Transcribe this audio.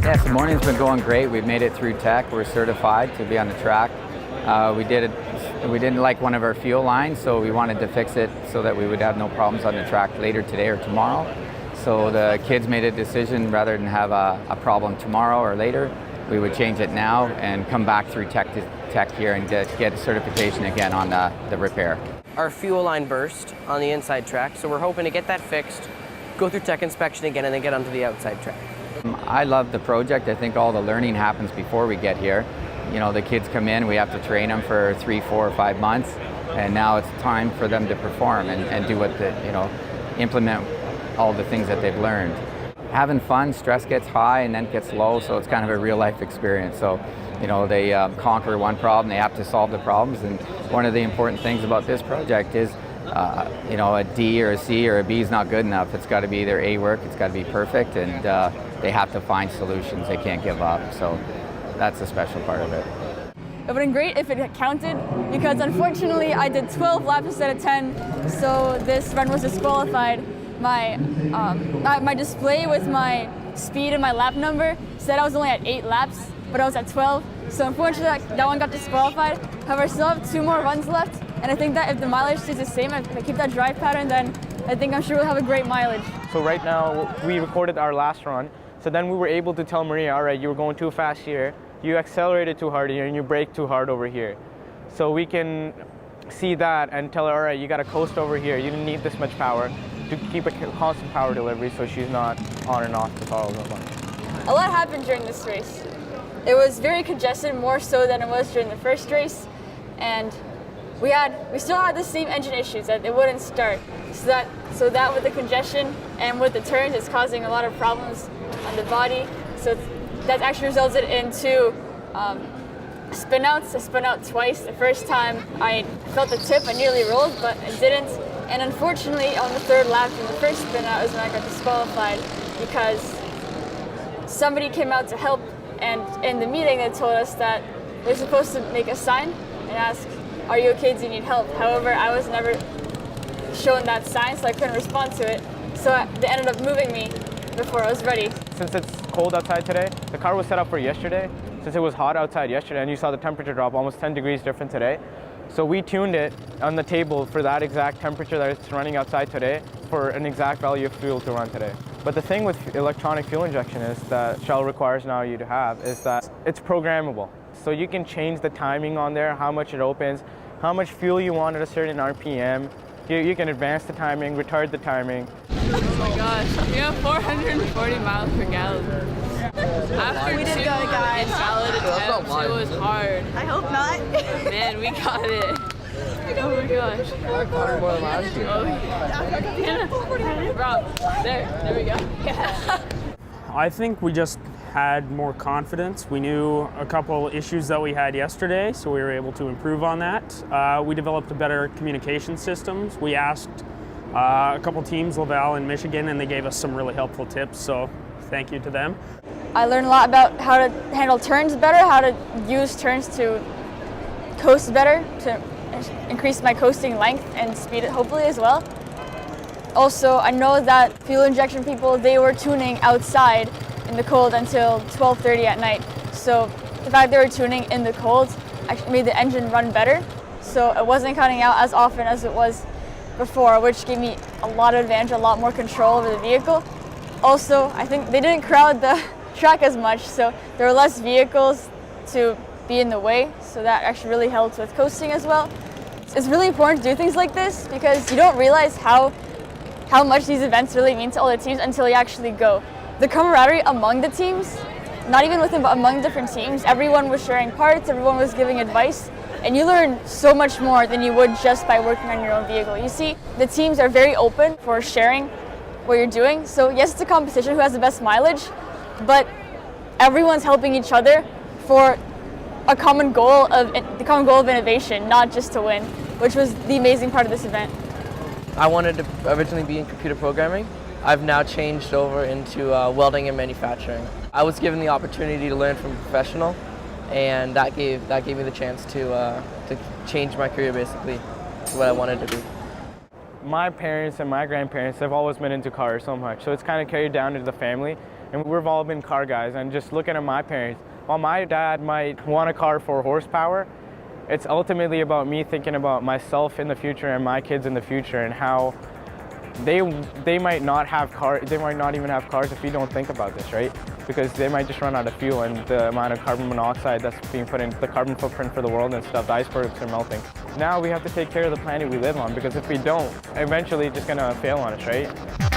Yes, the morning's been going great. We've made it through tech. We're certified to be on the track. We didn't like one of our fuel lines, so we wanted to fix it so that we would have no problems on the track later today or tomorrow. So the kids made a decision, rather than have a problem tomorrow or later, we would change it now and come back through tech here and get a certification again on the repair. Our fuel line burst on the inside track, so we're hoping to get that fixed, go through tech inspection again, and then get onto the outside track. I love the project. I think all the learning happens before we get here. You know, the kids come in, we have to train them for 3, 4, or 5 months, and now it's time for them to perform and do what implement all the things that they've learned. Having fun, stress gets high and then it gets low, so it's kind of a real life experience. So, you know, they conquer one problem, they have to solve the problems, and one of the important things about this project is you know, a D or a C or a B is not good enough. It's got to be their A work, it's got to be perfect, and they have to find solutions. They can't give up. So that's the special part of it. It would have been great if it had counted, because unfortunately I did 12 laps instead of 10, so this run was disqualified. My display with my speed and my lap number said I was only at 8 laps, but I was at 12. So unfortunately that one got disqualified. However, I still have 2 more runs left, and I think that if the mileage stays the same, if I keep that drive pattern, then I think I'm sure we'll have a great mileage. So right now we recorded our last run, so then we were able to tell Maria, all right, you were going too fast here, you accelerated too hard here, and you braked too hard over here. So we can see that and tell her, all right, you got to coast over here, you didn't need this much power, to keep a constant power delivery so she's not on and off the throttle as much. A lot happened during this race. It was very congested, more so than it was during the first race, and we still had the same engine issues, that it wouldn't start. So that with the congestion and with the turns, it's causing a lot of problems on the body. So that actually resulted in 2 spin-outs. I spun out twice. The first time I felt the tip, I nearly rolled, but I didn't. And unfortunately, on the 3rd lap in the first spin-out is when I got disqualified, because somebody came out to help, and in the meeting they told us that we're supposed to make a sign and ask, "Are you okay? Do you need help?" However, I was never shown that sign, so I couldn't respond to it. So they ended up moving me before I was ready. Since it's cold outside today, the car was set up for yesterday. Since it was hot outside yesterday, and you saw the temperature drop almost 10 degrees different today, so we tuned it on the table for that exact temperature that it's running outside today, for an exact value of fuel to run today. But the thing with electronic fuel injection is that Shell requires now you to have is that it's programmable. So you can change the timing on there, how much it opens, how much fuel you want at a certain RPM. You can advance the timing, retard the timing. Oh my gosh, we have 440 miles per gallon. After we did good, guys. Solid attempts, it was hard. I hope not. Man, we got it. Oh my gosh. More than last year. Oh yeah. Rob, there we go. I think we just had more confidence. We knew a couple issues that we had yesterday, so we were able to improve on that. We developed a better communication systems. We asked a couple teams, Laval and Michigan, and they gave us some really helpful tips, so thank you to them. I learned a lot about how to handle turns better, how to use turns to coast better, to increase my coasting length and speed hopefully as well. Also, I know that fuel injection people, they were tuning outside in the cold until 12:30 at night. So the fact they were tuning in the cold actually made the engine run better. So it wasn't cutting out as often as it was before, which gave me a lot of advantage, a lot more control over the vehicle. Also, I think they didn't crowd the track as much, so there were less vehicles to be in the way, so that actually really helped with coasting as well. It's really important to do things like this because you don't realize how much these events really mean to all the teams until you actually go. The camaraderie among the teams, not even within, but among different teams, everyone was sharing parts, everyone was giving advice, and you learn so much more than you would just by working on your own vehicle. You see, the teams are very open for sharing what you're doing. So yes, it's a competition who has the best mileage, but everyone's helping each other for the common goal of innovation, not just to win. which was the amazing part of this event. I wanted to originally be in computer programming. I've now changed over into welding and manufacturing. I was given the opportunity to learn from a professional, and that gave me the chance to change my career basically to what I wanted to be. My parents and my grandparents have always been into cars so much, so it's kind of carried down into the family, and we've all been car guys. And just looking at my parents, while my dad might want a car for horsepower, it's ultimately about me thinking about myself in the future and my kids in the future, and how they might not have cars, they might not even have cars if we don't think about this, right? Because they might just run out of fuel, and the amount of carbon monoxide that's being put in, the carbon footprint for the world and stuff, the icebergs are melting. Now we have to take care of the planet we live on, because if we don't, eventually it's just gonna fail on us, right?